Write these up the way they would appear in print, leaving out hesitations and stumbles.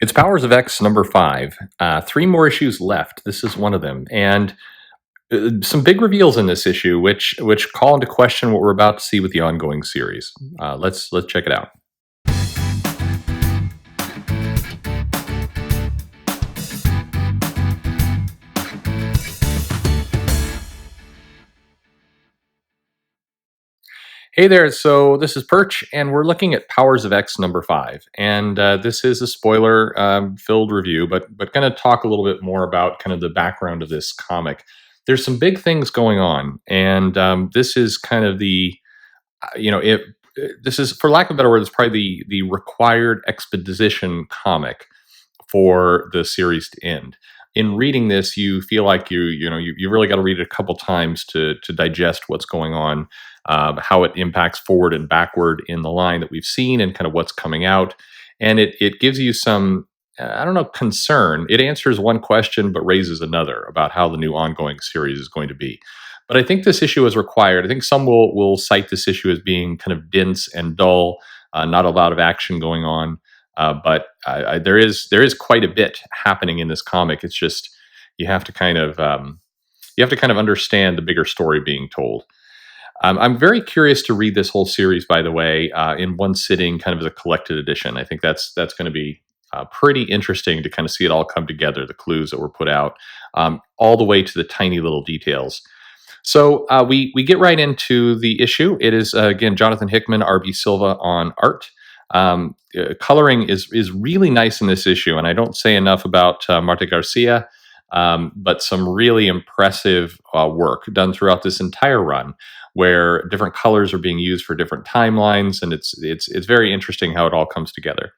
It's Powers of X number 5. Three more issues left. This is one of them, and some big reveals in this issue, which call into question what we're about to see with the ongoing series. Let's check it out. Hey there. So this is Perch, and we're looking at Powers of X number 5, and this is a spoiler filled review, but going to talk a little bit more about kind of the background of this comic. There's some big things going on, and this is kind of the you know it. This is, for lack of a better word, it's probably the required exposition comic for the series to end. In reading this, you feel like you really got to read it a couple times to digest what's going on, how it impacts forward and backward in the line that we've seen, and kind of what's coming out. And it gives you some, I don't know, concern. It answers one question but raises another about how the new ongoing series is going to be. But I think this issue is required. I think some will cite this issue as being kind of dense and dull, not a lot of action going on. But there is quite a bit happening in this comic. It's just you have to kind of understand the bigger story being told. I'm very curious to read this whole series, by the way, in one sitting, kind of as a collected edition. I think that's going to be pretty interesting to kind of see it all come together. The clues that were put out, all the way to the tiny little details. So we get right into the issue. It is again Jonathan Hickman, R.B. Silva on art. Coloring is really nice in this issue, and I don't say enough about Marta Garcia, but some really impressive work done throughout this entire run, where different colors are being used for different timelines, and it's very interesting how it all comes together.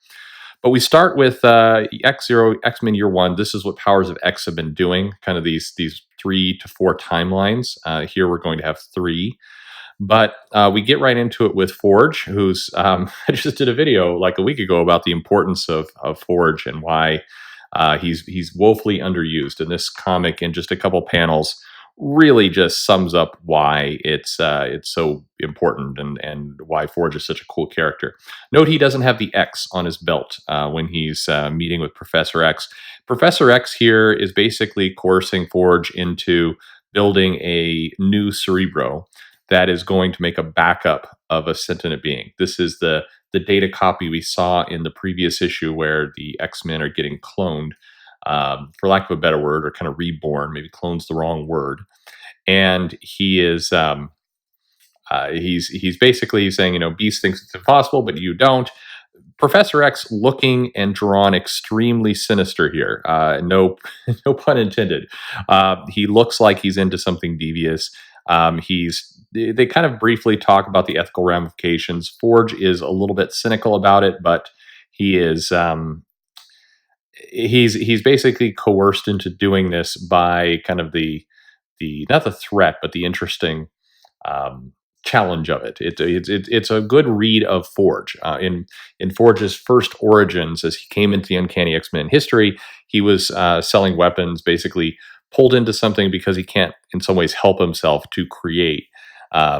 But we start with X-Men Year One. This is what Powers of X have been doing, kind of these 3 to 4 timelines. Here we're going to have 3. But we get right into it with Forge, who's I just did a video like a week ago about the importance of Forge and why he's woefully underused. And this comic, in just a couple panels, really just sums up why it's so important and why Forge is such a cool character. Note he doesn't have the X on his belt when he's meeting with Professor X. Professor X here is basically coercing Forge into building a new Cerebro that is going to make a backup of a sentient being. This is the data copy we saw in the previous issue where the X-Men are getting cloned, for lack of a better word, or kind of reborn. Maybe clone's the wrong word. And he is he's basically saying, Beast thinks it's impossible, but you don't. Professor X looking and drawn extremely sinister here. No pun intended. He looks like he's into something devious. They kind of briefly talk about the ethical ramifications. Forge is a little bit cynical about it, but he is he's basically coerced into doing this by kind of the not the threat, but the interesting challenge of it. It's a good read of Forge. In Forge's first origins, as he came into the Uncanny X-Men history, he was selling weapons, basically pulled into something because he can't, in some ways, help himself to create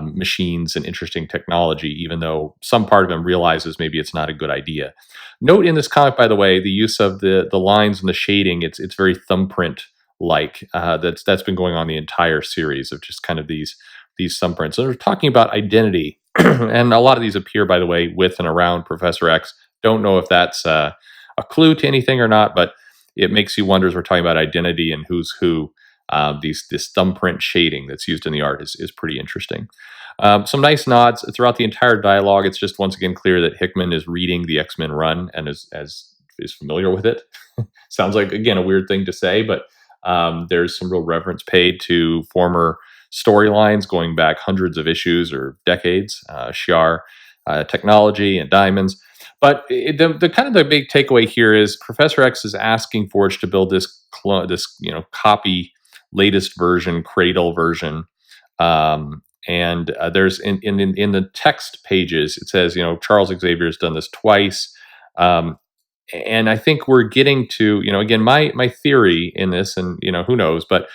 machines and interesting technology, even though some part of him realizes maybe it's not a good idea. Note in this comic, by the way, the use of the lines and the shading. It's very thumbprint like. That's been going on the entire series of just kind of these thumbprints. So they're talking about identity, and a lot of these appear, by the way, with and around Professor X. Don't know if that's a clue to anything or not, but it makes you wonder as we're talking about identity and who's who. This thumbprint shading that's used in the art is pretty interesting. Some nice nods throughout the entire dialogue. It's just once again clear that Hickman is reading the X-Men run and is familiar with it. Sounds like, again, a weird thing to say, but there's some real reverence paid to former storylines going back hundreds of issues or decades, Shi'ar, technology, and diamonds. But the kind of the big takeaway here is Professor X is asking Forge to build this copy, latest version, Cradle version, and there's in the text pages it says Charles Xavier has done this twice, and I think we're getting to again my theory in this, and who knows, but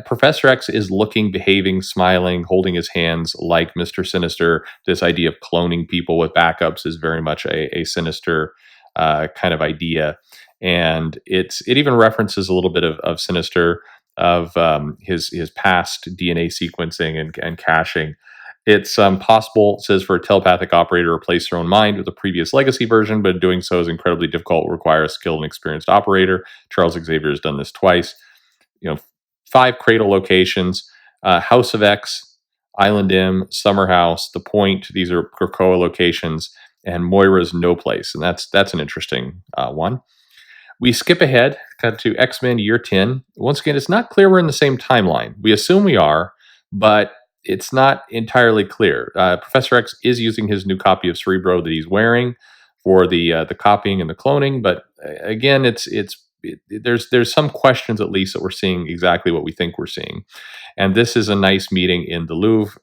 Professor X is looking, behaving, smiling, holding his hands like Mr. Sinister. This idea of cloning people with backups is very much a sinister kind of idea. And it even references a little bit of Sinister, of his past DNA sequencing and caching. It's possible, it says, for a telepathic operator to replace their own mind with a previous legacy version, but doing so is incredibly difficult, will require a skilled and experienced operator. Charles Xavier has done this twice. You know, 5 cradle locations: House of X, Island M, Summer House, The Point. These are Krakoa locations, and Moira's No Place, and that's an interesting one. We skip ahead, cut to X-Men Year 10. Once again, it's not clear we're in the same timeline. We assume we are, but it's not entirely clear. Professor X is using his new copy of Cerebro that he's wearing for the copying and the cloning, but again, there's some questions, at least, that we're seeing exactly what we think we're seeing. And this is a nice meeting in the Louvre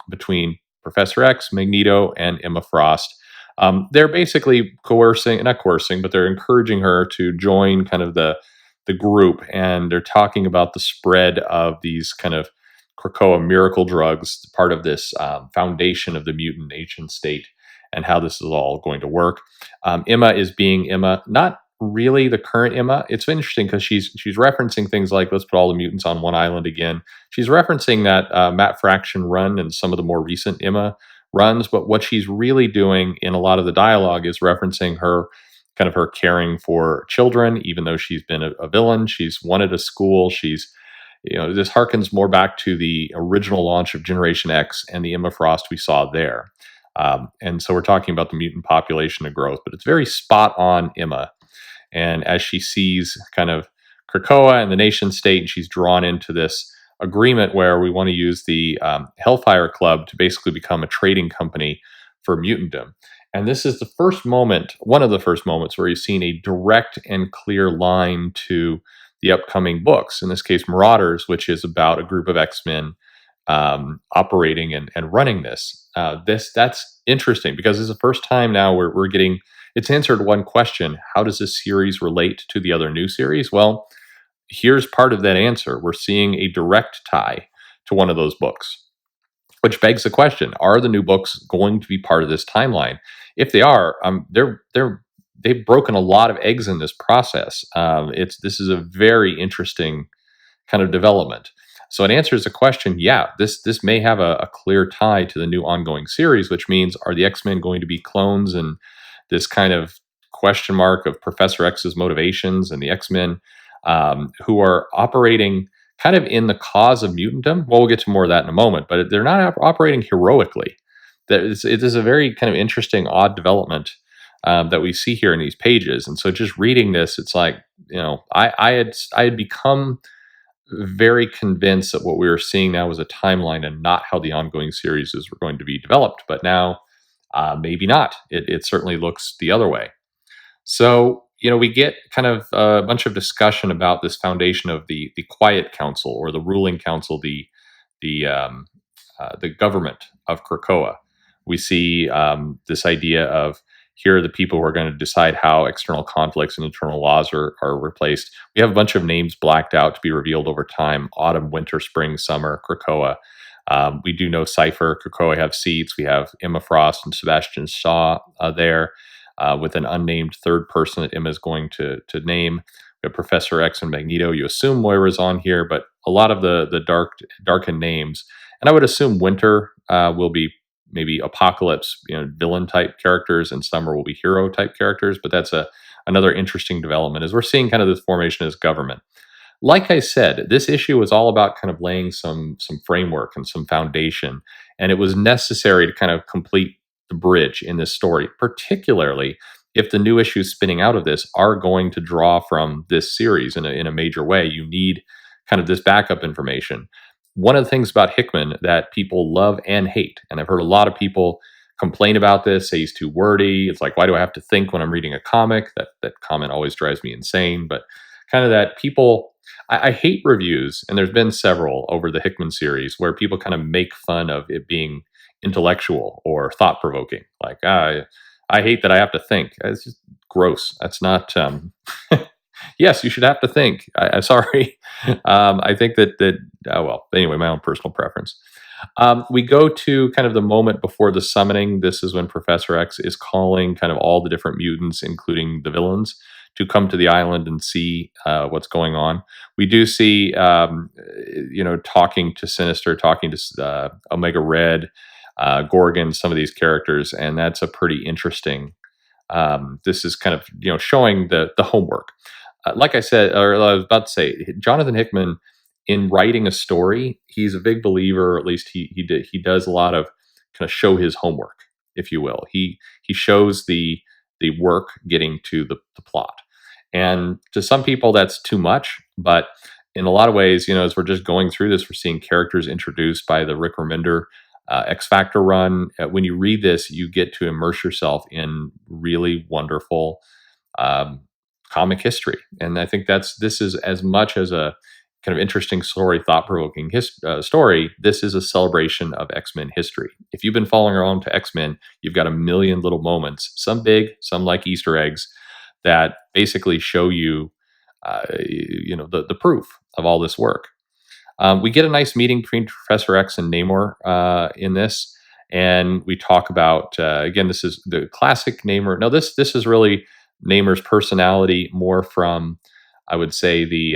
between Professor X, Magneto, and Emma Frost. They're basically not coercing, but they're encouraging her to join kind of the group, and they're talking about the spread of these kind of Krakoa miracle drugs, part of this foundation of the mutant nation state, and how this is all going to work. Emma is being Emma, not really the current Emma. It's interesting because she's referencing things like, let's put all the mutants on one island again. She's referencing that Matt Fraction run and some of the more recent Emma runs, but what she's really doing in a lot of the dialogue is referencing her caring for children, even though she's been a villain. She's wanted a school. This harkens more back to the original launch of Generation X and the Emma Frost we saw there. And so we're talking about the mutant population and growth, but it's very spot on Emma. And as she sees kind of Krakoa and the nation state, and she's drawn into this agreement where we want to use the Hellfire Club to basically become a trading company for mutantdom. And this is one of the first moments where you've seen a direct and clear line to the upcoming books. In this case, Marauders, which is about a group of X-Men operating and running this. That's interesting because it's the first time now we're getting, it's answered one question: how does this series relate to the other new series? Well, here's part of that answer. We're seeing a direct tie to one of those books, which begs the question: are the new books going to be part of this timeline? If they are, they've broken a lot of eggs in this process. This is a very interesting kind of development. So it answers the question: yeah, this may have a clear tie to the new ongoing series, which means, are the X-Men going to be clones? And this kind of question mark of Professor X's motivations and the X-Men who are operating kind of in the cause of mutantdom. Well, we'll get to more of that in a moment, but they're not operating heroically. It is a very kind of interesting, odd development that we see here in these pages. And so just reading this, it's like, I had become very convinced that what we were seeing now was a timeline and not how the ongoing series were going to be developed. But now, maybe not. It certainly looks the other way. So, we get kind of a bunch of discussion about this foundation of the Quiet Council, or the ruling council, the government of Krakoa. We see this idea of, here are the people who are going to decide how external conflicts and internal laws are replaced. We have a bunch of names blacked out to be revealed over time: autumn, winter, spring, summer, Krakoa. We do know Cypher, Krakoa have seats. We have Emma Frost and Sebastian Shaw there, with an unnamed third person that Emma is going to name. We have Professor X and Magneto. You assume Moira's on here, but a lot of the darkened names. And I would assume winter will be maybe Apocalypse, villain type characters, and summer will be hero type characters. But that's another interesting development, as we're seeing kind of this formation as government. Like I said, this issue was all about kind of laying some framework and some foundation, and it was necessary to kind of complete the bridge in this story, particularly if the new issues spinning out of this are going to draw from this series in a major way. You need kind of this backup information. One of the things about Hickman that people love and hate, and I've heard a lot of people complain about this, say he's too wordy. It's like, why do I have to think when I'm reading a comic? That comment always drives me insane. But kind of that people, I hate reviews, and there's been several over the Hickman series where people kind of make fun of it being intellectual or thought-provoking. Like, I hate that I have to think. It's just gross. That's not... Yes, you should have to think. I'm sorry. I think that well, anyway, my own personal preference. We go to kind of the moment before the summoning. This is when Professor X is calling kind of all the different mutants, including the villains, to come to the island and see what's going on. We do see, talking to Sinister, talking to Omega Red, Gorgon, some of these characters, and that's a pretty interesting. This is kind of showing the homework. Like I said, or I was about to say, Jonathan Hickman, in writing a story, he's a big believer, or at least he does a lot of kind of show his homework, if you will. He shows the work getting to the plot, and to some people that's too much, but in a lot of ways, as we're just going through this, we're seeing characters introduced by the Rick Remender X Factor run. When you read this, you get to immerse yourself in really wonderful um, comic history, and I think this is as much as a kind of interesting story, thought provoking story. This is a celebration of X Men history. If you've been following along to X Men, you've got a million little moments, some big, some like Easter eggs, that basically show you, the proof of all this work. We get a nice meeting between Professor X and Namor in this, and we talk about again. This is the classic Namor. No, this is really Namor's personality, more from, I would say, the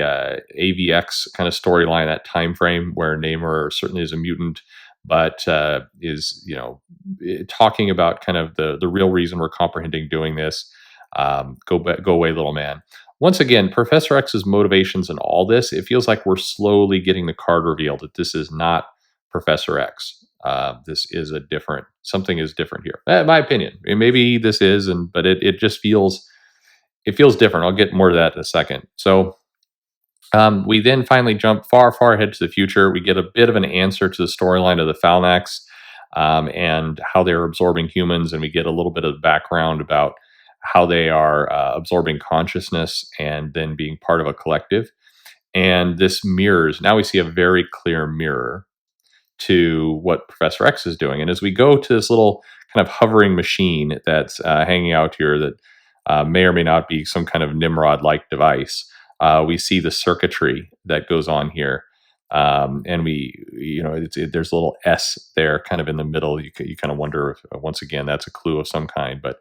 AVX kind of storyline, that time frame where Namor certainly is a mutant, but is talking about kind of the real reason we're comprehending doing this. Go away, little man. Once again, Professor X's motivations in all this, it feels like we're slowly getting the card revealed that this is not Professor X. This is something is different here. In my opinion. And maybe this is, but it just feels different. I'll get more to that in a second. So we then finally jump far, far ahead to the future. We get a bit of an answer to the storyline of the Falnax and how they're absorbing humans, and we get a little bit of background about how they are absorbing consciousness and then being part of a collective. And this mirrors, now we see a very clear mirror to what Professor X is doing. And as we go to this little kind of hovering machine that's hanging out here that may or may not be some kind of Nimrod-like device, we see the circuitry that goes on here. And there's a little S there kind of in the middle. You kind of wonder if, once again, that's a clue of some kind. But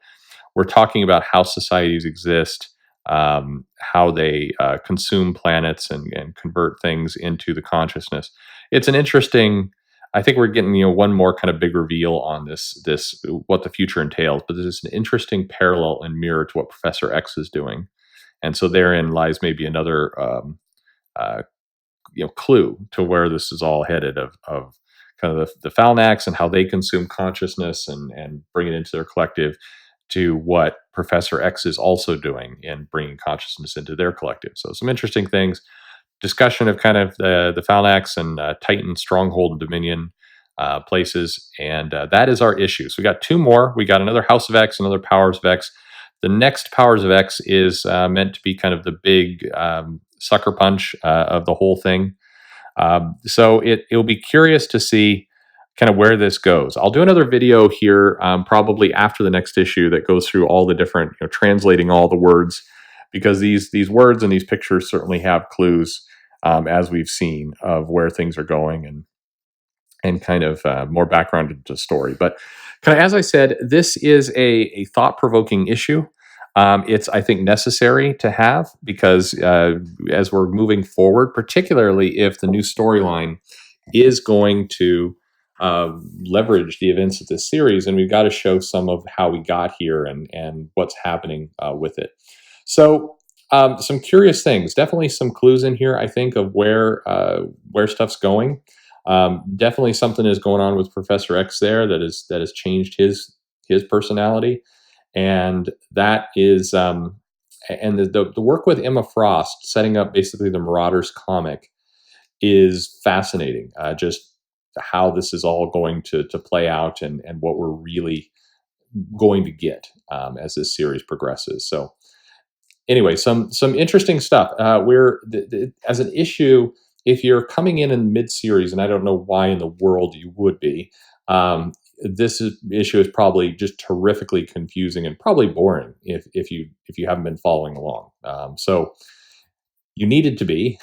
we're talking about how societies exist, how they consume planets and convert things into the consciousness. It's an interesting. I think we're getting one more kind of big reveal on this what the future entails. But there's an interesting parallel and mirror to what Professor X is doing, and so therein lies maybe another uh, clue to where this is all headed of kind of the Falnax and how they consume consciousness and bring it into their collective, to what Professor X is also doing in bringing consciousness into their collective. So some interesting things. Discussion of kind of the Falnax and Titan stronghold and Dominion places, and that is our issue. So we got two more. We got another House of X, another Powers of X. The next Powers of X is meant to be kind of the big sucker punch of the whole thing. So it'll be curious to see kind of where this goes. I'll do another video here probably after the next issue that goes through all the different, translating all the words, because these words and these pictures certainly have clues, as we've seen, of where things are going and kind of more background into the story. But kind of, as I said, this is a thought-provoking issue. It's, I think, necessary to have because as we're moving forward, particularly if the new storyline is going to leverage the events of this series, and we've got to show some of how we got here and what's happening with it. So some curious things, definitely some clues in here, I think, of where stuff's going. Definitely something is going on with Professor X there that has changed his personality, and that is and the work with Emma Frost setting up basically the Marauders comic is fascinating. Just how this is all going to play out and what we're really going to get as this series progresses. So anyway, some interesting stuff. As an issue, if you're coming in mid-series, and I don't know why in the world you would be, issue is probably just terrifically confusing and probably boring if you haven't been following along. So you needed to be.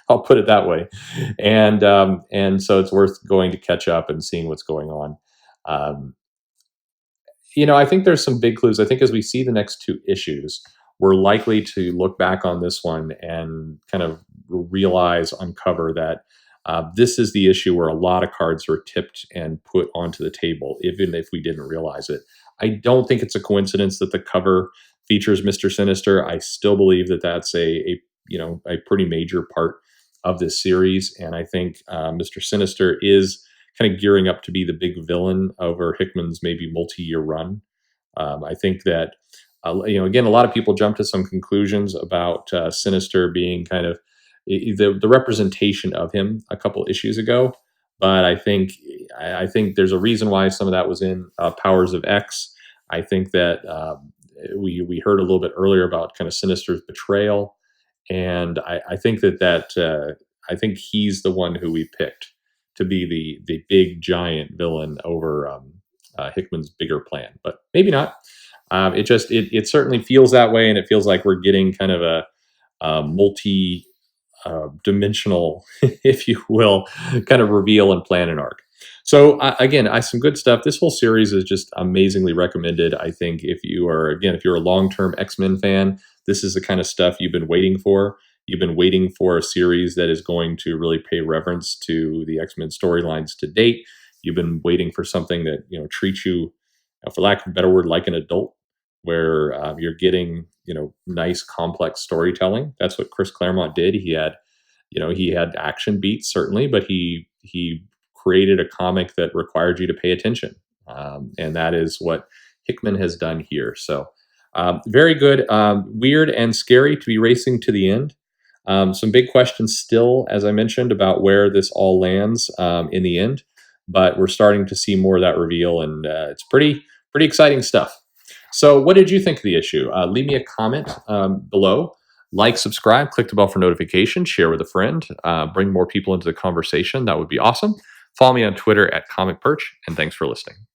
I'll put it that way, and so it's worth going to catch up and seeing what's going on. Um, I think there's some big clues. I think as we see the next two issues, we're likely to look back on this one and kind of realize, uncover that this is the issue where a lot of cards were tipped and put onto the table, even if we didn't realize it. I don't think it's a coincidence that the cover features Mr. Sinister. I still believe that that's a pretty major part of this series, and I think Mr. Sinister is kind of gearing up to be the big villain over Hickman's maybe multi-year run. I think that again, a lot of people jump to some conclusions about Sinister being kind of the representation of him a couple issues ago, but I think there's a reason why some of that was in Powers of X. I think that we heard a little bit earlier about kind of Sinister's betrayal, and I think I think he's the one who we picked to be the big giant villain over Hickman's bigger plan, but maybe not. It certainly feels that way, and it feels like we're getting kind of a multi dimensional, if you will, kind of reveal and plan and arc. So again, some good stuff. This whole series is just amazingly recommended. I think if you're a long-term X-Men fan, this is the kind of stuff you've been waiting for. You've been waiting for a series that is going to really pay reverence to the X-Men storylines to date. You've been waiting for something that treats you, for lack of a better word, like an adult, where you're getting nice complex storytelling. That's what Chris Claremont did. He had action beats certainly, but he created a comic that required you to pay attention, and that is what Hickman has done here. So very good. Weird and scary to be racing to the end. Some big questions still, as I mentioned, about where this all lands in the end, but we're starting to see more of that reveal, and it's pretty exciting stuff. So what did you think of the issue? Leave me a comment below. Like, subscribe, click the bell for notifications, share with a friend, bring more people into the conversation. That would be awesome. Follow me on Twitter at Comic Perch, and thanks for listening.